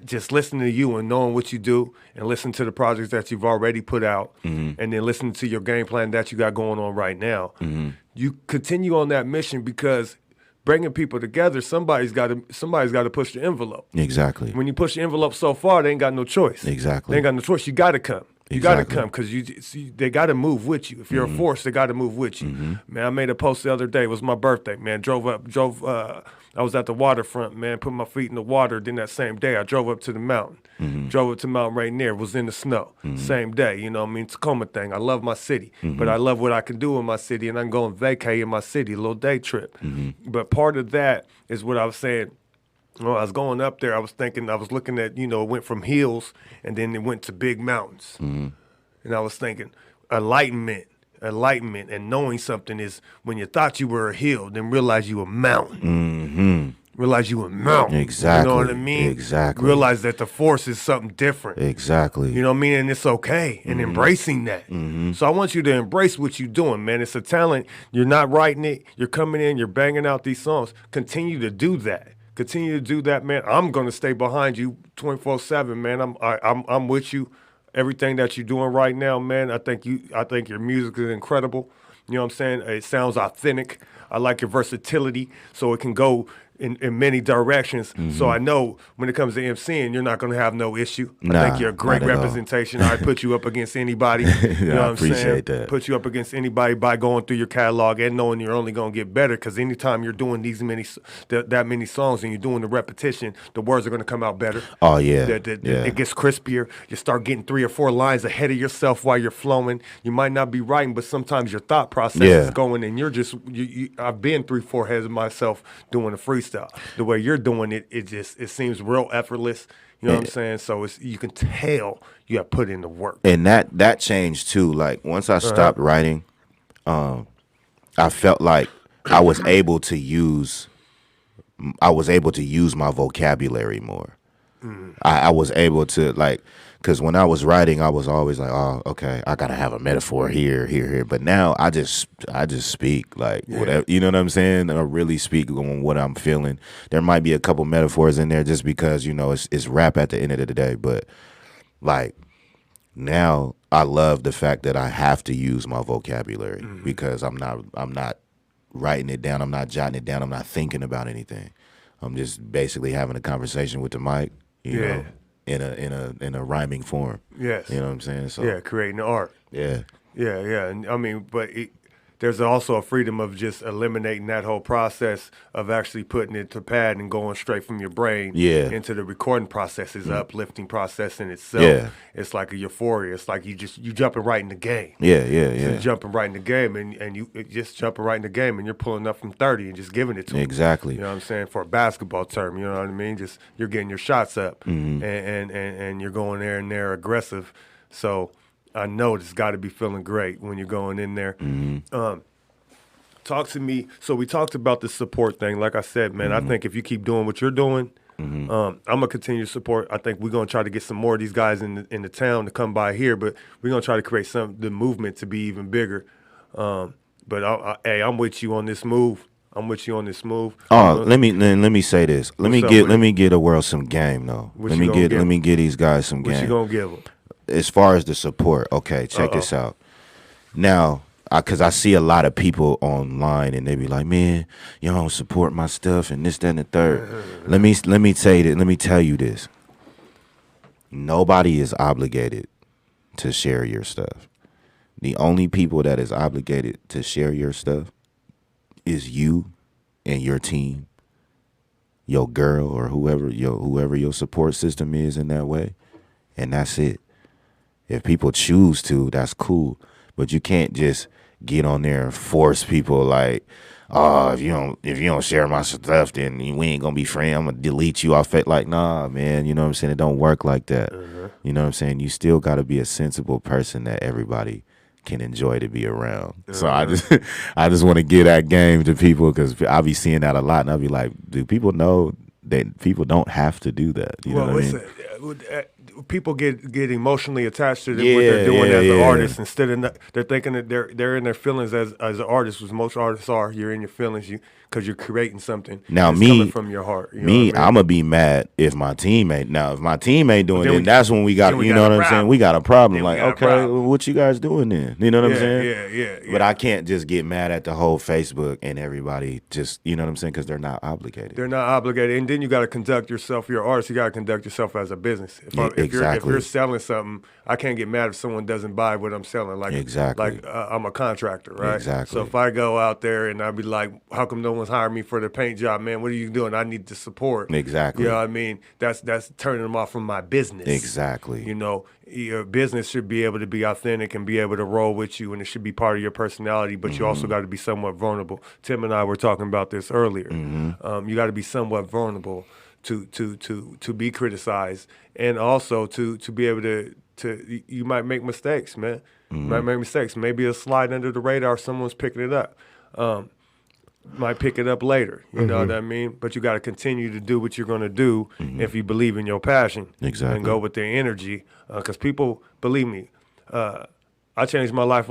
just listening to you and knowing what you do, and listen to the projects that you've already put out, and then listening to your game plan that you got going on right now. You continue on that mission, because bringing people together, somebody's got to push the envelope. Exactly. When you push the envelope so far, they ain't got no choice. Exactly. They ain't got no choice. You got to come. You got to come, because they got to move with you. If you're a force, they got to move with you. Man, I made a post the other day. It was my birthday, man. I was at the waterfront, man, put my feet in the water. Then that same day, I drove up to the mountain. Drove up to Mountain Rainier, was in the snow. Same day, you know what I mean? Tacoma thing. I love my city, but I love what I can do in my city, and I can go and vacay in my city, a little day trip. But part of that is what I was saying. Well, I was going up there, I was looking at, you know, it went from hills and then it went to big mountains. And I was thinking, enlightenment and knowing something is when you thought you were a hill, then realize you a mountain. Realize you a mountain. Exactly. You know what I mean? Exactly. Realize that the force is something different. Exactly. You know what I mean? And it's okay. And embracing that. So I want you to embrace what you're doing, man. It's a talent. You're not writing it. You're coming in. You're banging out these songs. Continue to do that. Continue to do that, man. I'm gonna stay behind you 24/7, man. I'm with you. Everything that you're doing right now, man. I think your music is incredible. You know what I'm saying? It sounds authentic. I like your versatility, so it can go in many directions. So I know when it comes to MCing, you're not going to have no issue. I think you're a great representation. I put you up against anybody. You know what I'm saying? Appreciate that. Put you up against anybody by going through your catalog and knowing you're only going to get better, because anytime you're doing that many songs and you're doing the repetition, the words are going to come out better. Oh, yeah. It gets crispier. You start getting 3 or 4 lines ahead of yourself while you're flowing. You might not be writing, but sometimes your thought process is going, and you're just, I've been 3-4 heads of myself doing a freestyle. The way you're doing it, it seems real effortless. You know what I'm saying? So you can tell you have put in the work. And that changed too. Like, once I stopped writing, I felt like I was able to use my vocabulary more. I was able to like, because when I was writing, I was always like, oh, okay, I gotta have a metaphor here. But now I just speak like whatever, you know what I'm saying? I really speak on what I'm feeling. There might be a couple metaphors in there just because it's rap at the end of the day, but like now I love the fact that I have to use my vocabulary because I'm not writing it down, I'm not jotting it down, I'm not thinking about anything. I'm just basically having a conversation with the mic, you know, in a rhyming form. Yes. You know what I'm saying? So creating the art. yeah. Yeah. And I mean, but there's also a freedom of just eliminating that whole process of actually putting it to pad and going straight from your brain into the recording process. Is uplifting process in itself. Yeah. It's like a euphoria. It's like you jumping right in the game. Yeah. So you're jumping right in the game, and you just jumping right in the game, and you're pulling up from 30 and just giving it to them. Exactly. You know what I'm saying? For a basketball term, you know what I mean? Just you're getting your shots up, and you're going there and they're aggressive. So I know it's got to be feeling great when you're going in there. Talk to me. So we talked about the support thing. Like I said, man, I think if you keep doing what you're doing, I'm gonna continue to support. I think we're gonna try to get some more of these guys in the town to come by here, but we're gonna try to create the movement to be even bigger. But hey, I'm with you on this move. Oh, let me say this. Let me get a world some game though. Let me get these guys some game. What you gonna give them? As far as the support, okay, check this out. Now, because I see a lot of people online and they be like, man, you don't support my stuff and this, that, and the third. Let me tell you this. Nobody is obligated to share your stuff. The only people that is obligated to share your stuff is you and your team, your girl or whoever your support system is in that way, and that's it. If people choose to, that's cool. But you can't just get on there and force people like, oh, if you don't share my stuff, then we ain't gonna be friends. I'm gonna delete you off it. Like, nah, man, you know what I'm saying? It don't work like that. You know what I'm saying? You still gotta be a sensible person that everybody can enjoy to be around. So I just want to give that game to people because I be seeing that a lot, and I be like, do people know that people don't have to do that? You know what I mean? People get emotionally attached to what they're doing as an artist instead of they're thinking that they're in their feelings as an artist, which most artists are. You're in your feelings because you're creating something. Now coming from your heart. You know what I mean? I'm gonna be mad if my team ain't doing it. That's when we got you know what I'm saying. We got a problem. Like, okay, what you guys doing then? You know what I'm saying? Yeah. But I can't just get mad at the whole Facebook and everybody. Just you know what I'm saying because they're not obligated. They're not obligated, and then you got to conduct yourself. You're an artist. You got to conduct yourself as a business. If you're selling something, I can't get mad if someone doesn't buy what I'm selling. Like I'm a contractor, right? Exactly. So if I go out there and I be like, how come no one's hiring me for the paint job, man? What are you doing? I need the support. Exactly. You know what I mean? That's turning them off from my business. Exactly. You know, your business should be able to be authentic and be able to roll with you, and it should be part of your personality. But you also got to be somewhat vulnerable. Tim and I were talking about this earlier. You got to be somewhat vulnerable to be criticized, and also to be able to you might make mistakes, man. You might make mistakes. Maybe it'll slide under the radar. Someone's picking it up. Might pick it up later. You know what I mean? But you got to continue to do what you're going to do if you believe in your passion. Exactly. And go with their energy. Because people, believe me, I changed my life.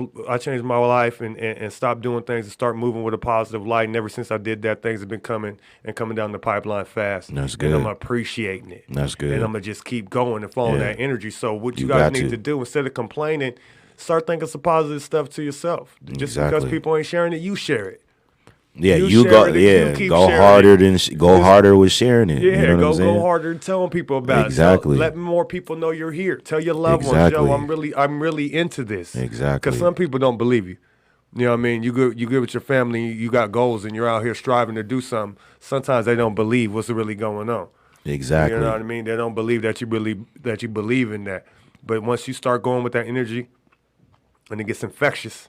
And stopped doing things and start moving with a positive light. And ever since I did that, things have been coming down the pipeline fast. That's good. And I'm appreciating it. That's good. And I'm gonna just keep going and following that energy. So what you guys need to do, instead of complaining, start thinking some positive stuff to yourself. Just because people ain't sharing it, you share it. Yeah, you go harder with sharing it. Yeah, you know go harder and telling people about it. Exactly. Let more people know you're here. Tell your loved ones, yo, I'm really into this. Exactly. Because some people don't believe you. You know what I mean? You good with your family, you got goals, and you're out here striving to do something. Sometimes they don't believe what's really going on. Exactly. You know what I mean? They don't believe that you believe in that. But once you start going with that energy, and it gets infectious,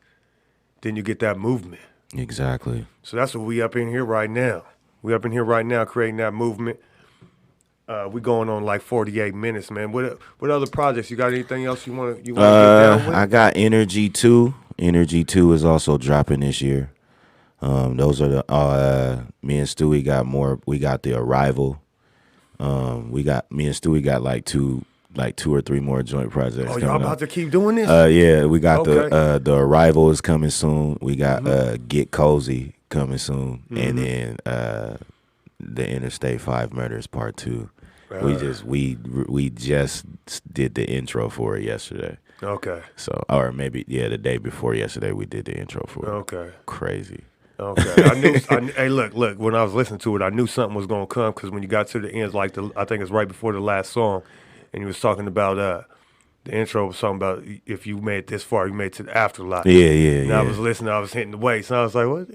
then you get that movement. Exactly. So that's what we up in here right now. We up in here right now creating that movement. We going on like 48 minutes, man. What other projects? You got anything else you want to get down with? I got Energy 2. Energy 2 is also dropping this year. Those are the me and Stewie got more. We got The Arrival. Me and Stewie got like two or three more joint projects. Oh, coming y'all up. about to keep doing this? Yeah, we got Okay. the Arrival is coming soon. We got Get Cozy coming soon, and then the Interstate 5 Murders Part 2. We just did the intro for it yesterday. Okay. So, or maybe the day before yesterday we did the intro for it. Okay. Crazy. Okay. Hey, look. When I was listening to it, I knew something was gonna come because when you got to the end, like I think it's right before the last song, and he was talking about the intro was talking about if you made it this far, you made it to the afterlife. And I was listening, I was hitting the weights, and I was like, what?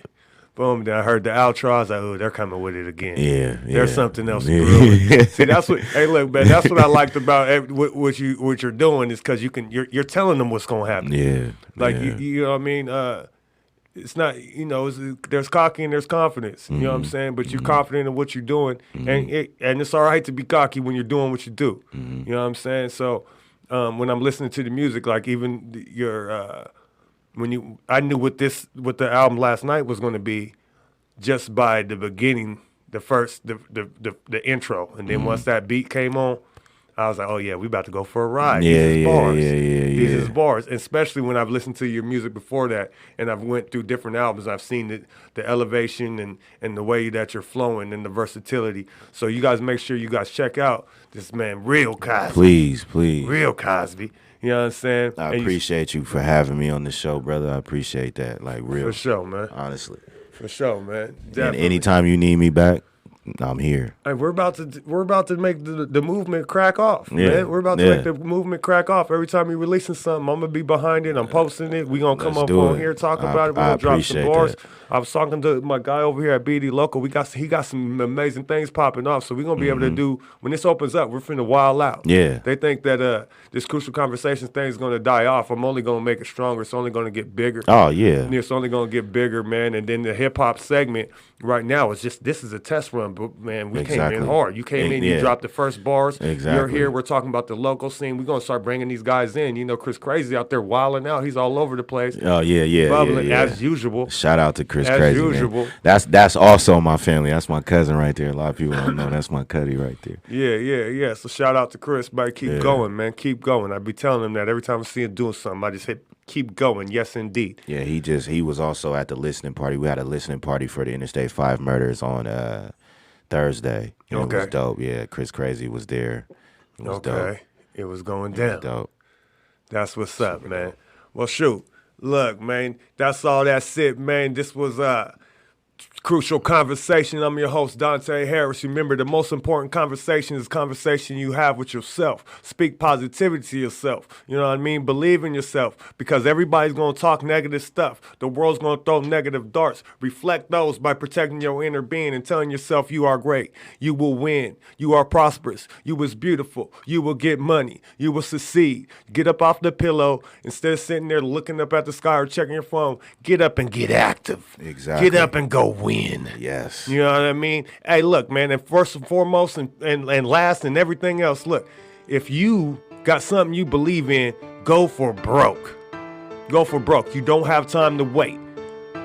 Boom. Then I heard the outro. I was like, oh, they're coming with it again. Yeah. There's something else brewing. See, that's what. Hey, look, man. That's what I liked about what you're doing is because you're telling them what's gonna happen. Yeah. Like you know what I mean. It's not there's cocky and there's confidence. You know what I'm saying. But you're confident in what you're doing, and it's all right to be cocky when you're doing what you do. You know what I'm saying. So when I'm listening to the music, like even your. I knew what the album last night was going to be, just by the beginning, the intro, and then once that beat came on, I was like, oh yeah, we about to go for a ride. These is bars. These is bars. And especially when I've listened to your music before that, and I've went through different albums, I've seen the elevation and the way that you're flowing and the versatility. So you guys make sure you guys check out this man, Real Kozby. Please. Real Kozby. You know what I'm saying? I appreciate you for having me on the show, brother. I appreciate that. Like, real. For sure, man. Honestly. For sure, man. Definitely. And anytime you need me back, I'm here. Hey, we're about to make the movement crack off, Yeah. man. We're about to make the movement crack off. Every time you're releasing something, I'm gonna be behind it. I'm posting it. We gonna come Let's up do on it. here, talk about it. We're gonna drop some appreciate bars. that. I was talking to my guy over here at BD Local. He got some amazing things popping off. So we're gonna be able to do when this opens up. We're finna wild out. Yeah. They think that this Crucial Conversations thing is gonna die off. I'm only gonna make it stronger. It's only gonna get bigger. Oh, yeah. It's only gonna get bigger, man. And then the hip hop segment right now is just this is a test run, but man, we came in hard. You came in, you dropped the first bars. Exactly. You're here. We're talking about the local scene. We're gonna start bringing these guys in. You know, Chris Crazy out there wilding out. He's all over the place. Oh, yeah. Bubbling yeah. as usual. Shout out to Chris As Crazy, usual. man. That's also my family. That's my cousin right there. A lot of people don't know. That's my cuddy right there. Yeah. So shout out to Chris, buddy. Keep going, man. Keep going. I be telling him that every time I see him doing something, I just hit keep going. Yes, indeed. Yeah, he was also at the listening party. We had a listening party for the Interstate 5 Murders on Thursday. And It was dope. Yeah, Chris Crazy was there. It was dope. It was going down. Dope. That's what's up, man. Well, shoot. Look, man, that's all that's it, man. This was Crucial Conversation. I'm your host, Dante Harris. Remember, the most important conversation is conversation you have with yourself. Speak positivity to yourself. You know what I mean? Believe in yourself, because everybody's going to talk negative stuff. The world's going to throw negative darts. Reflect those by protecting your inner being and telling yourself you are great. You will win. You are prosperous. You was beautiful. You will get money. You will succeed. Get up off the pillow. Instead of sitting there looking up at the sky or checking your phone, get up and get active. Exactly. Get up and go win. Yes. You know what I mean? Hey, look, man, and first and foremost and last and everything else, look, if you got something you believe in, go for broke. Go for broke. You don't have time to wait.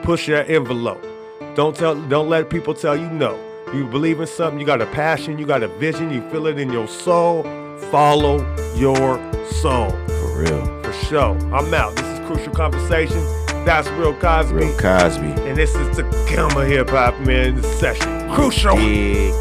Push that envelope. Don't let people tell you no. You believe in something, you got a passion, you got a vision, you feel it in your soul, follow your soul. For real. For sure. I'm out. This is Crucial Conversation. That's Real Kozby. Real Kozby. And this is Tacoma Hip Hop, man, session. Crucial. Big.